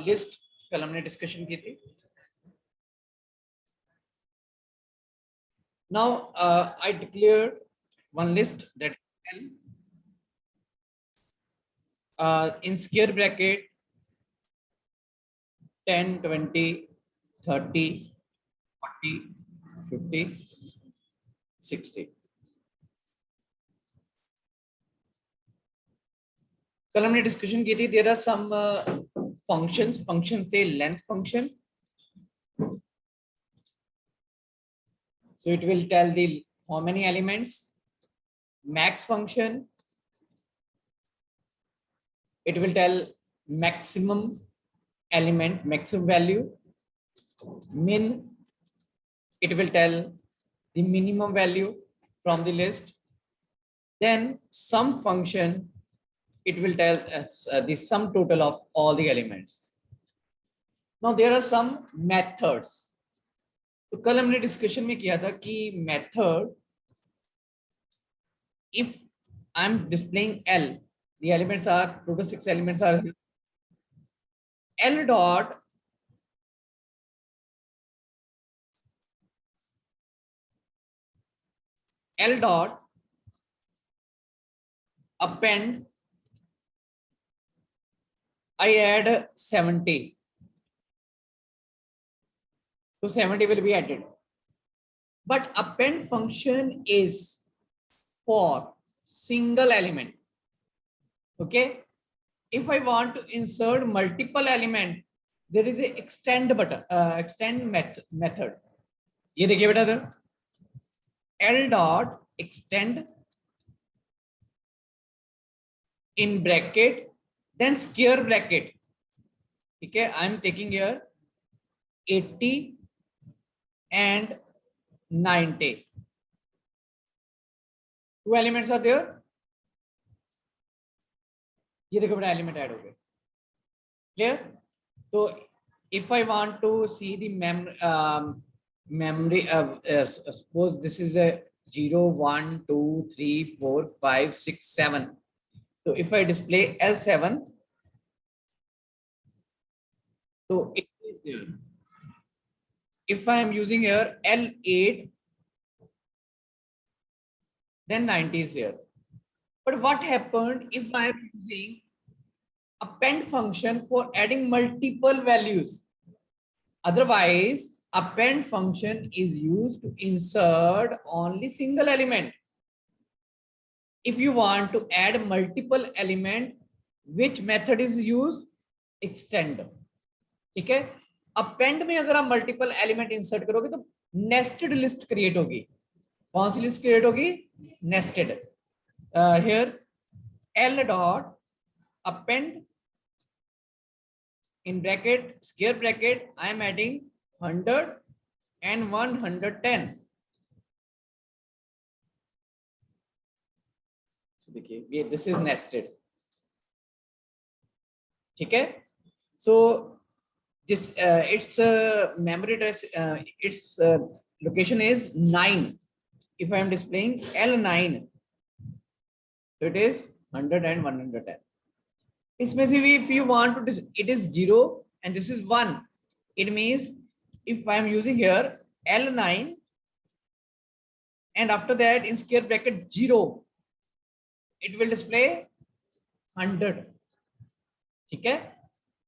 List कल हमने discussion की थी. Now I declare one list that in square bracket 10, 20, 30, 40, 50, 60. कल हमने डिस्कशन की थी. There are some functions. Function थे length function. So it will tell the how many elements. Max function, it will tell maximum element, maximum value. Min, it will tell the minimum value from the list. Then sum function, it will tell us the sum total of all the elements. Now there are some methods. तो कल हमने discussion में किया था कि method, if I'm displaying L, the elements are total 6 elements are L dot append, I add 70. So 70 will be added. But append function is for single element. Okay. If I want to insert multiple element, there is a extend button, extend method. ये देखिए बेटा इधर, L dot extend in bracket, then square bracket. Okay, I am taking here 80 and 90. Two elements are there. ये देखो बेटा element add हो गए. Clear? तो if I want to see the memory, suppose this is a 0, 1, 2, 3, 4, 5, 6, 7. So if I display L7, so it is here. If I am using here L8, then 90 is here. But what happened if I am using append function for adding multiple values? Otherwise, append function is used to insert only single element. If you want to add multiple element, which method is used? Extend. ठीक है. Append में अगर आप multiple element insert करोगे तो nested list create होगी. कौन सी list create होगी? Nested. Here L dot append in bracket, square bracket, I am adding 100 and 110. So देखिए, this is nested. ठीक है. So this its memory address, its location is 9. If I am displaying L9, so it is 100 and 110. इसमें से भी if you want to, it is 0 and this is 1. It means if I am using here L9 and after that in square bracket 0, it will display 100. ठीक है.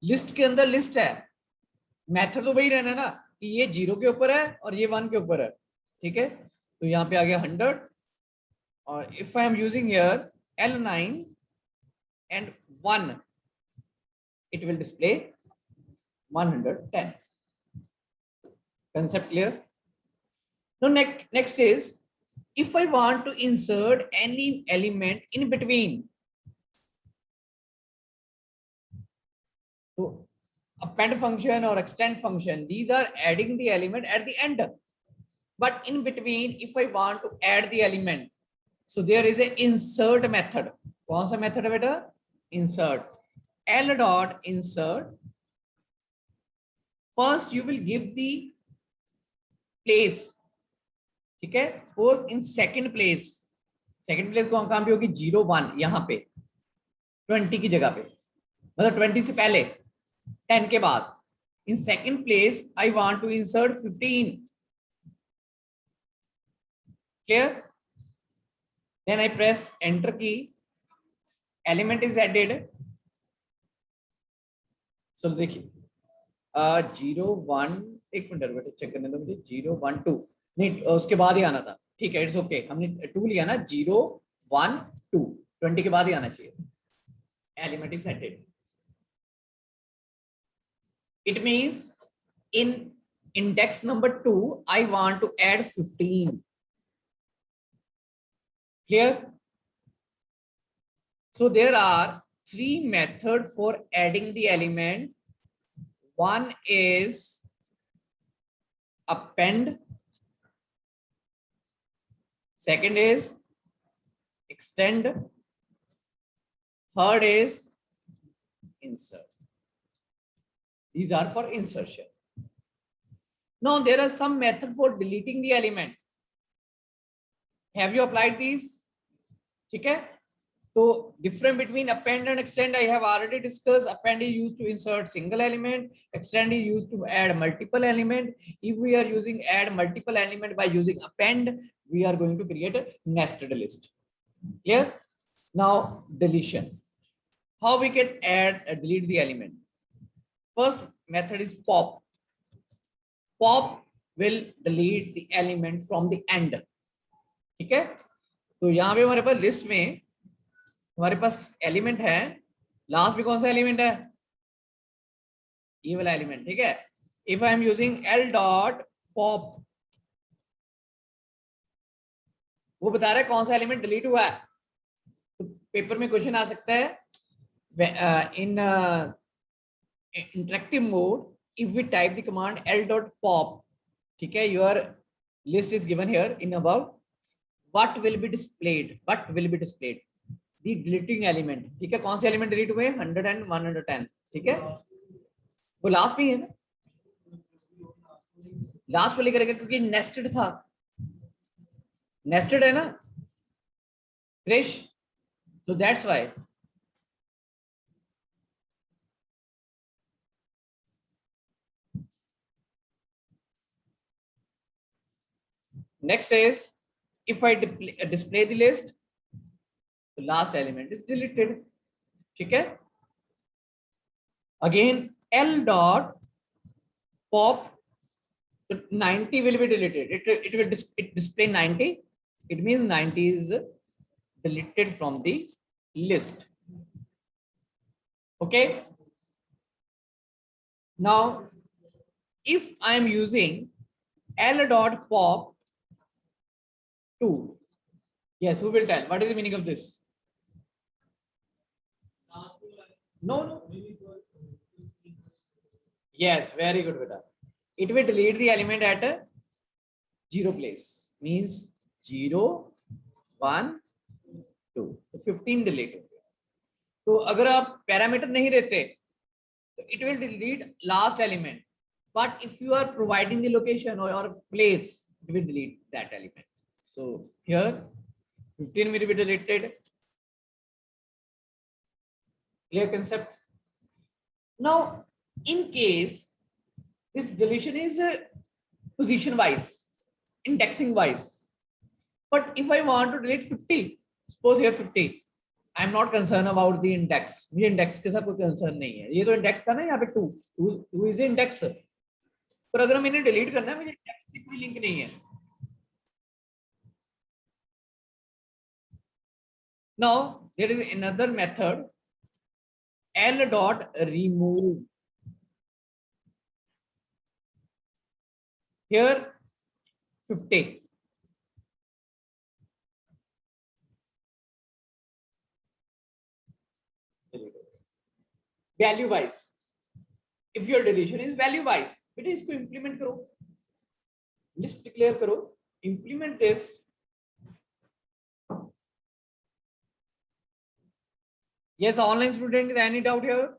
List के अंदर list है, method तो वही रहना ना कि ये 0 के ऊपर है और ये 1 के ऊपर है. ठीक है. तो यहाँ पे आ गया 100 और if I am using here L9 and 1, it will display 110. Concept clear? Now next is, if I want to insert any element in between, so append function or extend function, these are adding the element at the end. But in between, if I want to add the element, so there is a insert method. कौन सा method है बेटा? Insert. L dot insert. First you will give the place. ठीक है. Suppose in second place कहाँ पे होगी? 0, 1 यहाँ पे 20 की जगह पे, मतलब 20 से पहले 10 के बाद. In second place, I want to insert 15. Clear? Then I press enter key. Element is added. So देखिए 0 1 एक मिनट बेटा चेक करने दो मुझे 0 1 2 नहीं उसके बाद ही आना था. ठीक है, इट्स ओके. हमने 2 लिया ना. 0 1 2 20 के बाद ही आना चाहिए. Element is added. It means in index number 2 I want to add 15. Clear? So there are 3 methods for adding the element. One is append. Second is extend. Third is insert. These are for insertion. Now there are some method for deleting the element. Have you applied these? ठीक है. So difference between append and extend I have already discussed. Append is used to insert single element. Extend is used to add multiple element. If we are using add multiple element by using append, we are going to create a nested list. Clear? Now deletion. How we can add delete the element? First method is pop. Pop will delete the element from the end. ठीक है. तो यहाँ पे हमारे पास list में हमारे पास element है. Last में कौन सा एलिमेंट है? ये वाला एलिमेंट. ठीक है. If I am using L dot pop, वो बता रहा है कौन सा एलिमेंट डिलीट हुआ है. तो पेपर में क्वेश्चन आ सकता है in interactive mode if we type the command l dot pop. ठीक है. your list is given here in above. what will be displayed? The deleting element. ठीक है. कौन से एलिमेंट डिलीट हुए? 100 and 110. ठीक है. वो लास्ट में है ना. लास्ट वाली करेगा क्योंकि नेस्टेड था. नेस्टेड है ना Krrish. so that's why. Next is if I display the list, the last element is deleted. ठीक है. Again l dot pop, 90 will be deleted. It will display 90. It means 90 is deleted from the list. Okay. Now if I am using l dot pop 2. Yes, who will tell? What is the meaning of this? No. Yes, very good, beta. It will delete the element at a 0 place. Means 0, 1, 2. तो 15 delete हो गया. तो अगर आप parameter नहीं देते तो it will delete last element. But if you are providing the location or place, it will delete that element. So here 15 will be deleted. Clear concept? Now in case this deletion is position wise, indexing wise, but if I want to delete 50, suppose here 50, I am not concerned about the index. मुझे index के साथ कोई concern नहीं है. ये तो index था ना यहाँ पे 2 इज इंडेक्स. पर अगर मैंने डिलीट करना है, मुझे इंडेक्स से कोई लिंक नहीं है. Now there is another method, l dot remove. Here 50. Value wise. If your deletion is value wise, बेटा इसको implement करो. List declare करो. Implement this. Yes, online student, is any doubt here?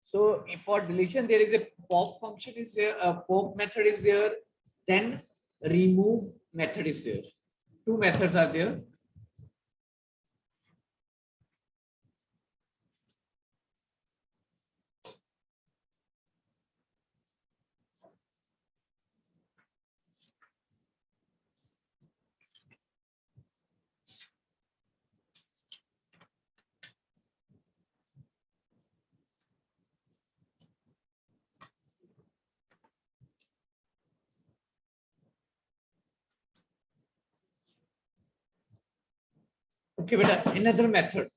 So if for deletion there is a pop function is there, a pop method is there, then remove method is there. Two methods are there. Okay, beta, another method.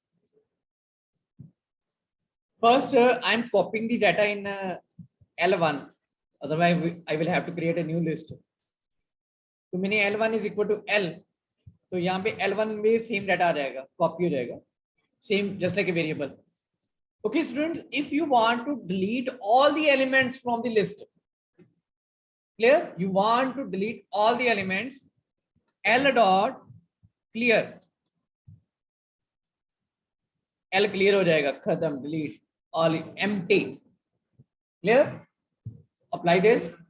First, I'm copying the data in L1. Otherwise, I will have to create a new list. तो मैंने L1 is equal to L. तो यहाँ पे L1 में same data आ जाएगा, copy हो जाएगा. Same, just like a variable. Okay, students, if you want to delete all the elements from the list, clear? You want to delete all the elements, L dot clear. L clear हो जाएगा, खत्म, delete all empty. Clear? Apply this.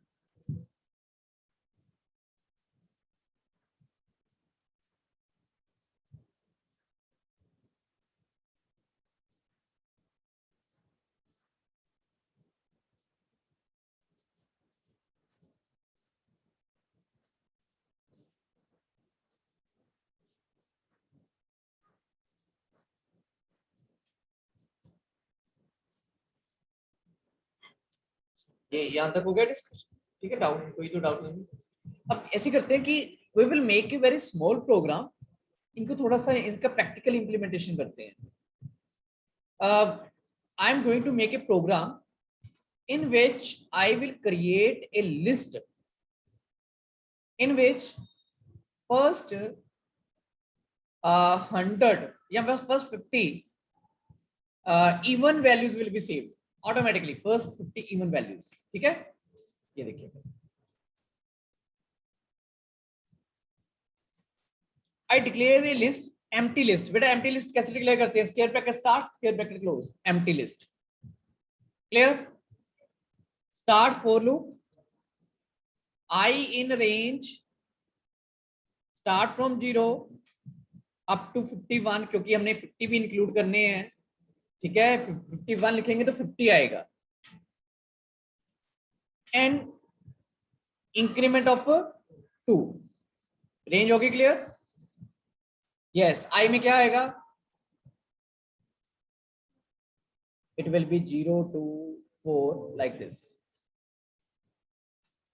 ये यहाँ तक हो गया discussion. ठीक है, डाउट कोई तो डाउट नहीं. अब ऐसे करते हैं कि we will make a very small program. इनको थोड़ा सा इनका प्रैक्टिकल इंप्लीमेंटेशन करते हैं. I am going to make a program in which I will create a list in which first 100 या first 50 even values will be saved automatically. First 50 even values. ठीक है, ये देखिए. I declare a list empty list. बेटा empty list कैसे declare करते हैं? Square bracket start, square bracket close, empty list. Clear? Start for loop. I in range start from 0 up to 51, क्योंकि हमने 50 भी इंक्लूड करने हैं. ठीक है, 51 लिखेंगे तो 50 आएगा. And increment of 2. रेंज होगी क्लियर? यस. आई में क्या आएगा? It will be 0 to 4 like this.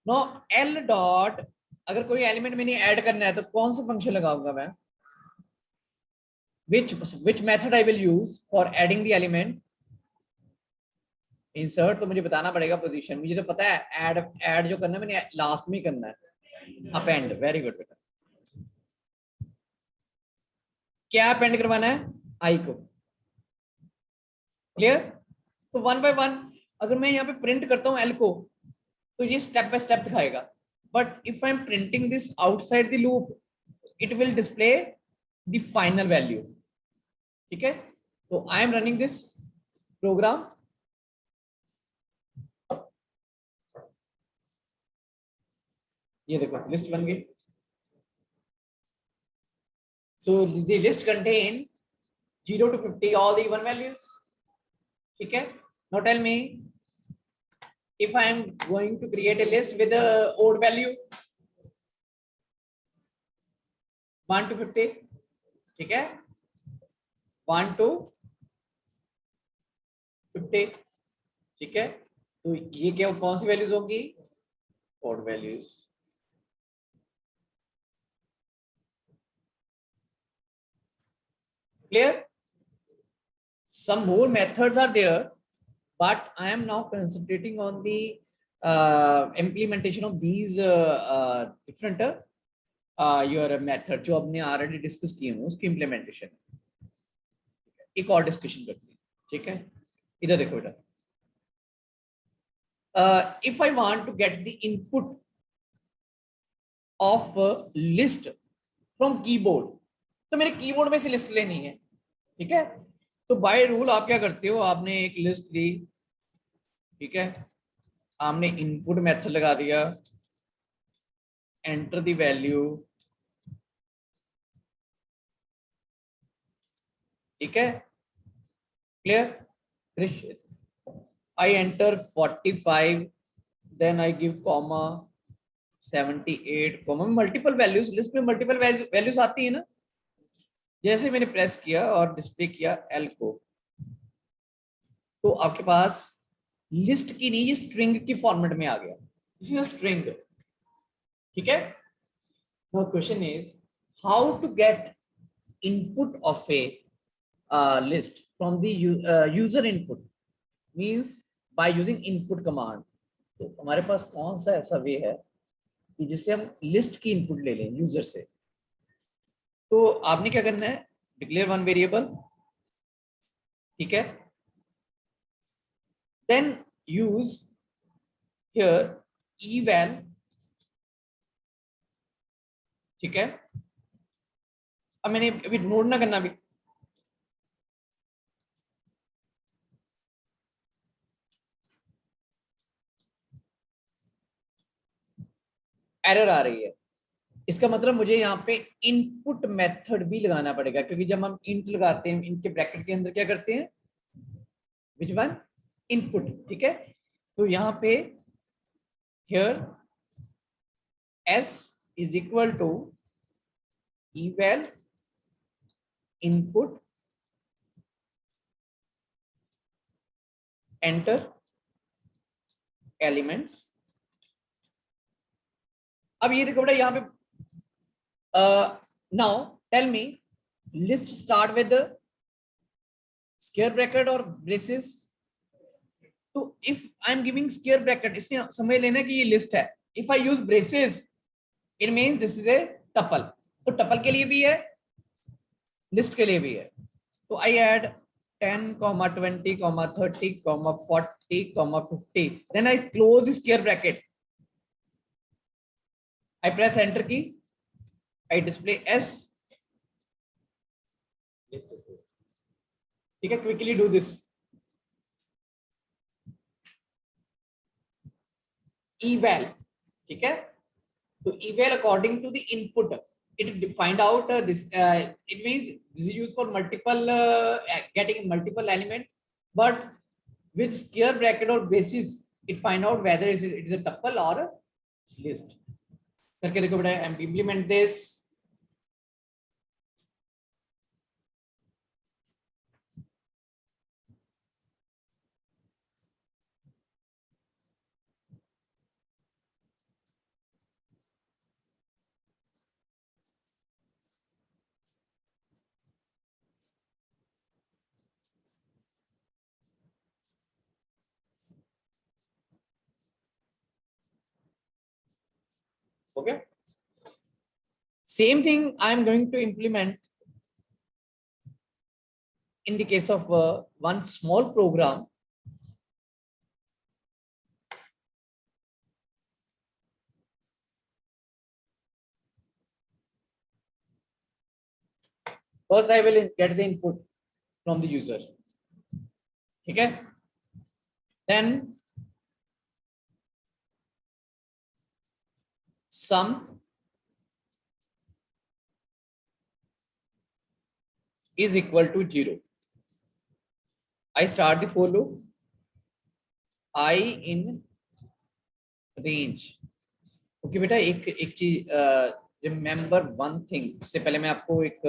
No L dot, अगर कोई एलिमेंट मैंने ऐड करना है तो कौन सा फंक्शन लगाऊंगा मैं? which method I will use for adding the element? Insert तो मुझे बताना पड़ेगा पोजीशन. मुझे तो पता है ऐड जो करना है मैंने लास्ट में करना है. अपेंड. वेरी गुड बेटा. क्या अपेंड करवाना है? आई को. क्लियर? तो वन बाय वन अगर मैं यहाँ पे प्रिंट करता हूँ एल को तो ये स्टेप बाय स्टेप दिखाएगा. But if I am printing this outside the loop it will display the final value. ठीक है, तो I am running this program. ये देखो लिस्ट बन गई. So the list contain 0 to 50 all the even values. ठीक है. Now tell me if I am going to create a list with a odd value 1 to 50. ठीक है, 1 to 50. ठीक है, तो ये क्या कौन सी वैल्यूज होंगी? odd values. Clear? Some more methods are there, but I am now concentrating on the implementation of these different your method जो आपने already discuss किए हैं उसकी implementation. एक और discussion करते हैं. ठीक है, इधर देखो बेटा. If I want to get the input of list from keyboard, तो मेरे कीबोर्ड में से लिस्ट लेनी है. ठीक है, तो बाय रूल आप क्या करते हो? आपने एक लिस्ट ली. ठीक है, आपने इनपुट मेथड लगा दिया. enter the value, ठीक है, clear? Krish, I enter 45, then I give comma 78 comma, multiple values, list में मल्टीपल वैल्यूज आती है ना। जैसे मैंने प्रेस किया और डिस्प्ले किया एल को, तो आपके पास लिस्ट की नहीं, ये स्ट्रिंग की फॉर्मेट में आ गया, दिस इज अ स्ट्रिंग, ठीक है। Now question is how to get input of a list from the user input, means by using input command। तो हमारे पास कौन सा ऐसा वे है कि जिससे हम लिस्ट की इनपुट ले लें यूजर से। तो आपने क्या करना है, डिक्लेयर वन वेरिएबल, ठीक है, देन यूज हियर eval, ठीक है। अब मैंने अभी नोट ना करना, अभी एरर आ रही है, इसका मतलब मुझे यहाँ पे इनपुट मेथड भी लगाना पड़ेगा, क्योंकि जब हम इंट लगाते हैं इनके ब्रैकेट के अंदर क्या करते हैं, विच वन, इनपुट, ठीक है। तो यहाँ पे here s is equal to eval input enter elements। अब ये देखो बेटा यहाँ पे now tell me list start with the square bracket or braces। तो if I am giving square bracket, इसने समझ लेना कि ये लिस्ट है। if I use braces it means this is a tuple, तो tuple के लिए भी है, लिस्ट के लिए भी है। तो I add 10, 20, 30, 40, 50, then I close square bracket, I press enter key, I display S, ठीक है। क्विकली डू दिस, eval, ठीक है। तो eval according to the input, it find out this, it means this is used for multiple getting multiple element, but with square bracket or basis it find out whether it is a tuple or a list। करके देखो बेटा, implement this, okay। Same thing I am going to implement in the case of one small program। First I will get the input from the user, ठीक है। Then sum is equal to 0, I start the for loop, I in range। Okay बेटा, एक चीज, remember one thing, उससे पहले मैं आपको एक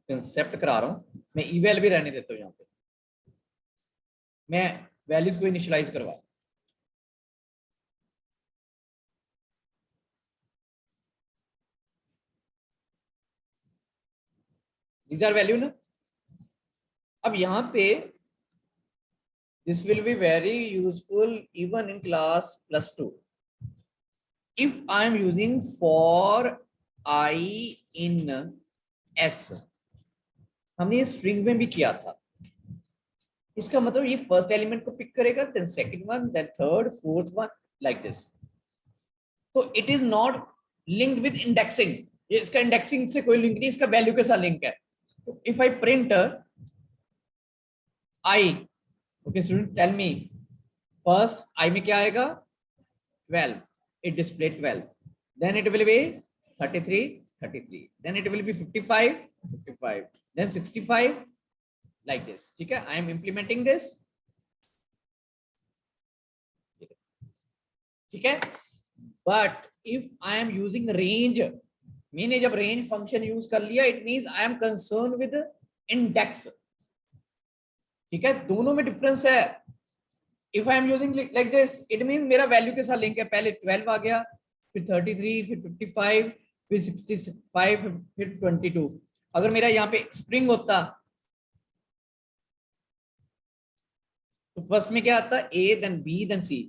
कंसेप्ट करा रहा हूँ। मैं ईवेल भी रहने देता हूँ यहाँ पे, मैं वैल्यूज को इनिशियलाइज करवा, दीज आर वैल्यू ना। अब यहाँ पे this will be very useful even in class +2 if I am using for I in S। हमने ये स्ट्रिंग में भी किया था, इसका मतलब ये फर्स्ट एलिमेंट को पिक करेगा, then second one, then third, fourth one, like this. तो it is not linked with indexing, ये इसका इंडेक्सिंग से कोई लिंक नहीं, इसका वैल्यू के साथ लिंक है। तो if I print I, okay student tell me, first I में क्या आएगा, 12, it display 12, then it will be 33, 33, then it will be 55, 55, then 65, like this. ठीक है, I am implementing this. ठीक है, but if I am using range, मैंने जब range function use कर लिया, it means I am concerned with index. ठीक है, दोनों में difference है. If I am using like this, it means मेरा value के साथ लिंक है. पहले 12 आ गया, फिर 33, फिर 55, फिर 65, फिर 22. अगर मेरा यहाँ पे स्प्रिंग होता तो फर्स्ट में क्या आता, ए देन बी देन सी.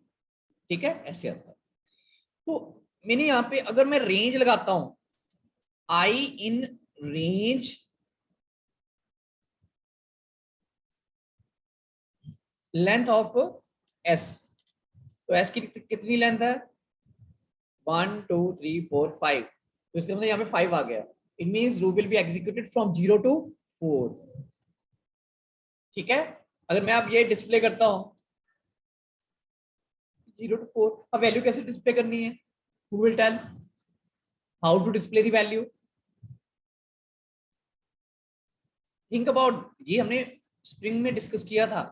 ठीक है, ऐसे आता. तो मैंने यहाँ पे अगर मैं रेंज लगाता हूं, I in range length of S, तो एस की कितनी लेंथ है, 1 2 3 4 5, तो इसके मतलब यहाँ पे 5 आ गया. It means loop will be executed from 0 to 4. ठीक है, अगर मैं अब ये डिस्प्ले करता हूं 0 to 4, अब वैल्यू कैसे डिस्प्ले करनी है, who will tell how to display the value. Think about, ये हमने स्प्रिंग में डिस्कस किया था.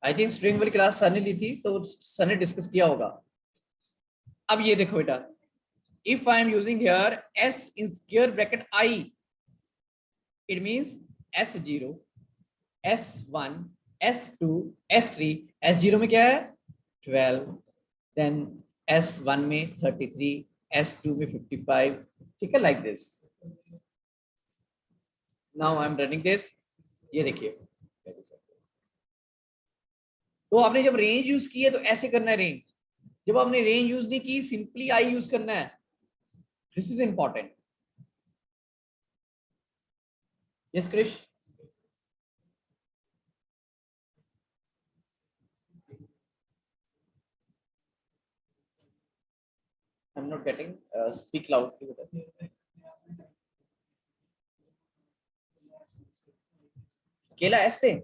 आई थिंक स्प्रिंग वाली क्लास सर ने ली थी, तो सर ने डिस्कस किया होगा. अब ये देखो बेटा, if I am using here s in square bracket I, it means s0, s1, s2, s3. s0 में क्या है 12, then s1 में 33, s2 में 55. ठीक है, like this. Now I am running this. ये देखिए, तो आपने जब रेंज यूज की है तो ऐसे करना है रेंज. जब आपने रेंज यूज नहीं की, सिंपली आई यूज करना है. This is important. Yes Krish, I am not getting, speak loud. अकेला एस से,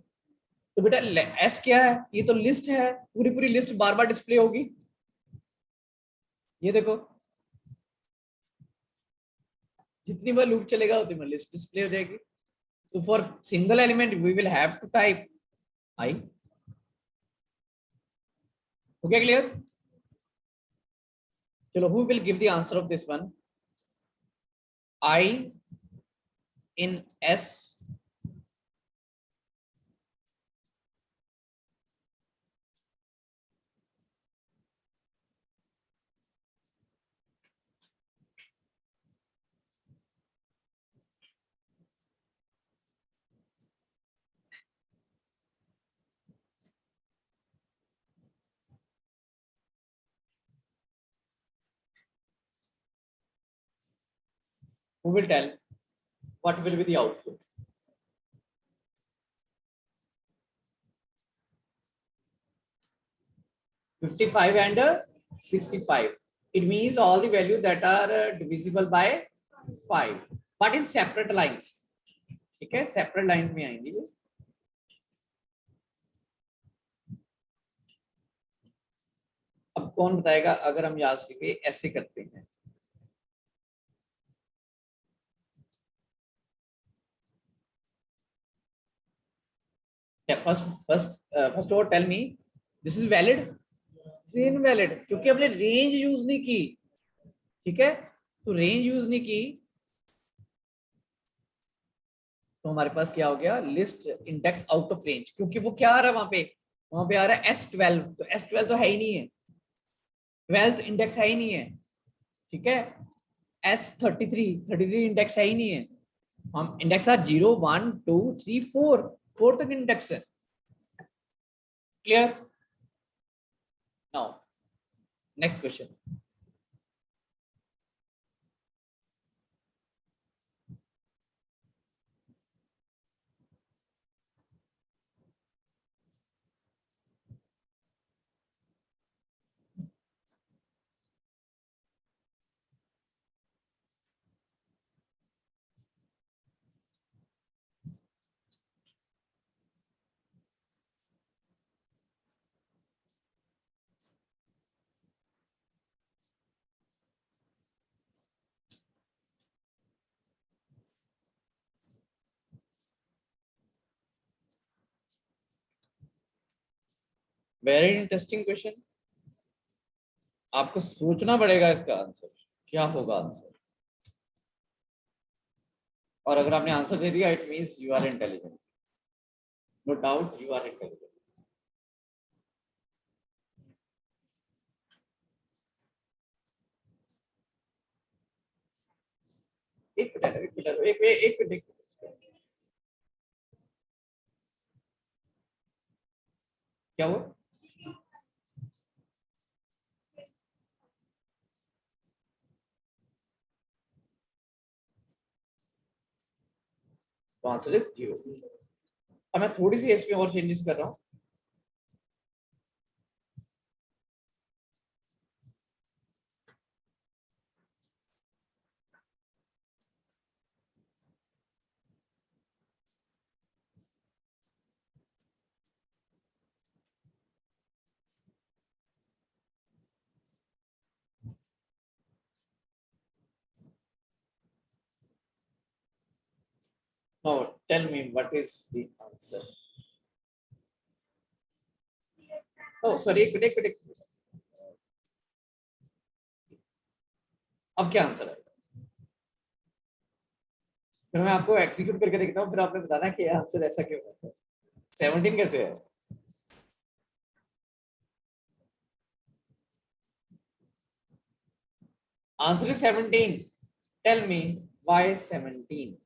तो बेटा एस क्या है, ये तो लिस्ट है, पूरी पूरी लिस्ट बार बार डिस्प्ले होगी. ये देखो, जितनी बार लूप चलेगा उतनी बार लिस्ट डिस्प्ले हो जाएगी. तो for single element we will have to type I. हो गया क्लियर? चलो, who will give the answer of this one. I in S who will tell what will be the output. $55 and 65. It means all the values that are divisible by 5, but in separate lines. ठीक है, separate line में आएंगे. अब कौन बताएगा अगर हम यहाँ से ऐसे करते हैं. First of tell me, this is valid, invalid, क्योंकि हमने रेंज यूज नहीं की. ठीक है, तो रेंज यूज नहीं की तो हमारे पास क्या हो गया, list index out of range. क्योंकि वो क्या आ रहा है वहां पे आ रहा है S12, तो S12 तो है ही नहीं है, 12th इंडेक्स है ही नहीं है. ठीक है, S33 इंडेक्स है ही नहीं है. हम इंडेक्स आर 0 1 2 3 4 तक इंडेक्स है. Clear? Now next question. Very interesting question. आपको सोचना पड़ेगा इसका आंसर क्या होगा आंसर। और अगर आपने आंसर दे दिया it means you are intelligent, no doubt you are intelligent. एक मिनट एक मिनट एक मिनट। क्या हुआ? तो आंसर इज 0। अब मैं थोड़ी सी इसमें और चेंजेस कर रहा हूँ। Now tell me what is the answer. Oh sorry एक मिनट एक मिनट। अब क्या आंसर है? फिर मैं आपको एग्जीक्यूट करके देखता हूँ, फिर आपने बताना कि आंसर ऐसा क्यों है। 17 कैसे है? Answer is 17। Tell me why 17?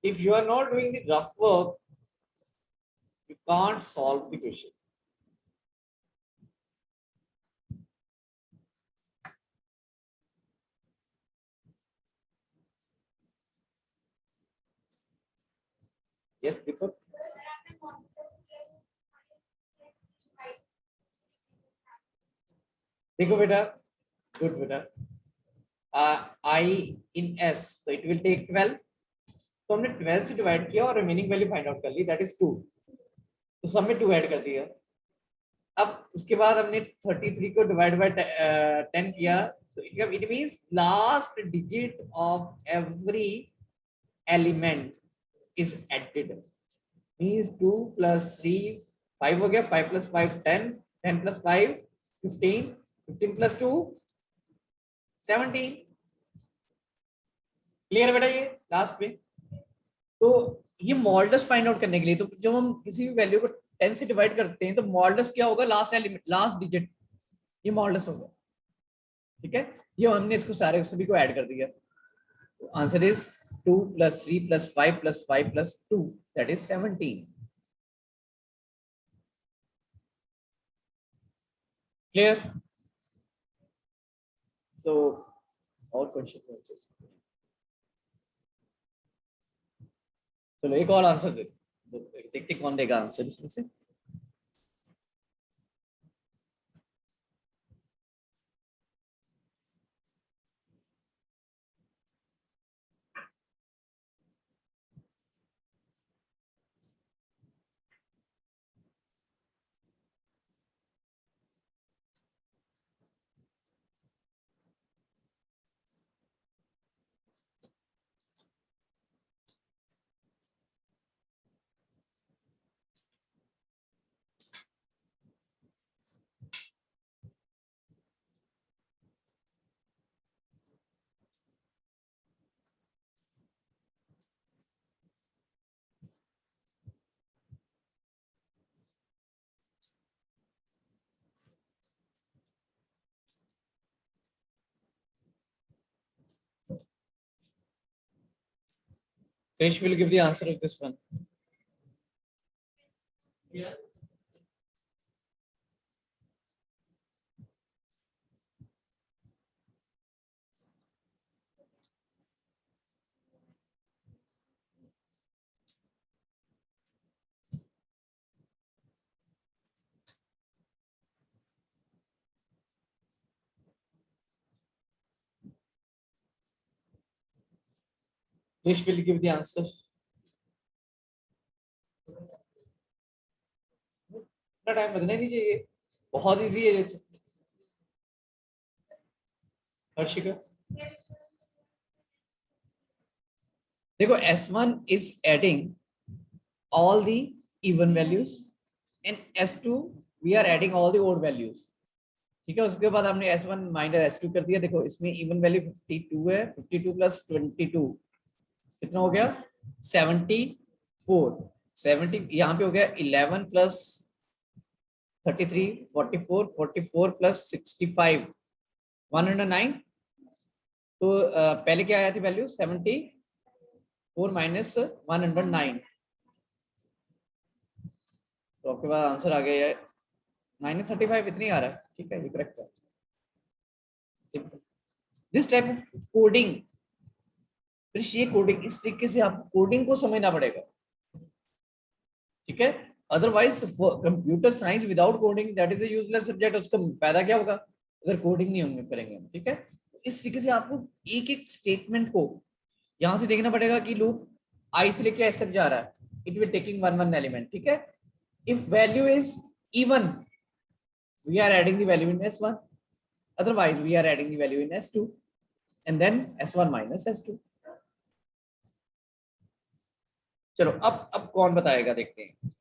If you are not doing the rough work, you can't solve the question. Yes, Deepak? देखो बेटा, गुड बेटा। I in S, so it will take 12। तो हमने 12 से डिवाइड किया और रिमेनिंग वैल्यू फाइंड आउट कर ली, that is 2। तो सब में 2 ऐड कर दिया। अब उसके बाद हमने 33 को डिवाइड बाय 10 किया, तो it means last digit of every element is added. Means 2 + 3 5 हो गया, 5 + 5 10, 10 + 5 15, 15 + 2 17। क्लियर बेटा ये लास्ट पे? तो ये मॉडल्स फाइंड आउट करने के लिए, तो जब हम किसी भी वैल्यू को 10 से डिवाइड करते हैं तो मॉडल्स क्या होगा? लास्ट एलिमेंट, लास्ट डिजिट, ये मॉडल्स होगा। ठीक है, ये हमने इसको सारे सभी को ऐड कर दिया। तो answer is 2 + 3 + 5 + 5 + 2, that is 17। Clear? So और क्वेश्चन? चलो एक और आंसर दे, देखते कौन देगा आंसर इसमें से। Krish will give the answer of this one. Yeah. Krish will give the answer. इतना टाइम लगना ही नहीं चाहिए, बहुत इजी है ये तो। हर्षिका देखो, S1 is adding all the even values and S2 we are adding all the odd values। ठीक है, उसके बाद हमने S1 माइनस S2 कर दिया। देखो इसमें इवन वैल्यू 52 है, 52 प्लस 22 कितना हो गया 74। 70 यहाँ पे हो गया 11 प्लस 33 44 44 प्लस 65 109। तो पहले क्या आया थी वैल्यू 74 माइनस 109, तो आपके पास आंसर आ गया है -35 इतनी आ रहा है। ठीक है, ये करेक्ट है। Simple this type of coding, फिर ये कोडिंग इस तरीके से आपको कोडिंग को समझना पड़ेगा। ठीक है, otherwise computer science without coding that is a useless subject. उसका फायदा क्या होगा अगर कोडिंग नहीं होंगे करेंगे। ठीक है, इस तरीके से आपको एक एक स्टेटमेंट को यहां से देखना पड़ेगा कि लूप आई से लेके एस तक जा रहा है, it will taking one one element. ठीक है, if value is even we are adding the value in S1, otherwise we are adding the value in S2 and then S1 minus S2। चलो अब कौन बताएगा, देखते हैं।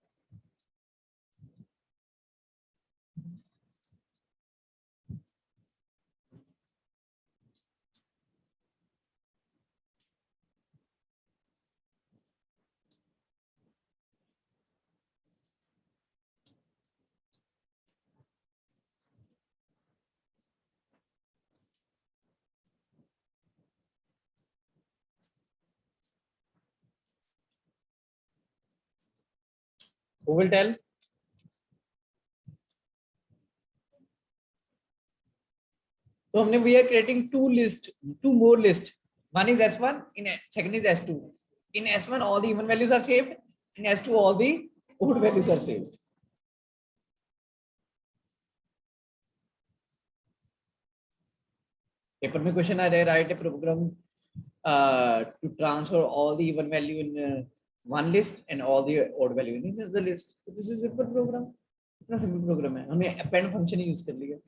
Who will tell? तो हमने we are creating two more list. One is S1, in second is S2। In S1 all the even values are saved, in S2 all the odd values are saved। Paper में question आ जाए write a program to transfer all the even value in one list and all the odd value in other list. This is simple program, इतना simple program है, हमने append function use कर लिया।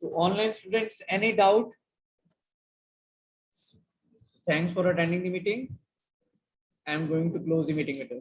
So online students, any doubt? Thanks for attending the meeting. I am going to close the meeting with you.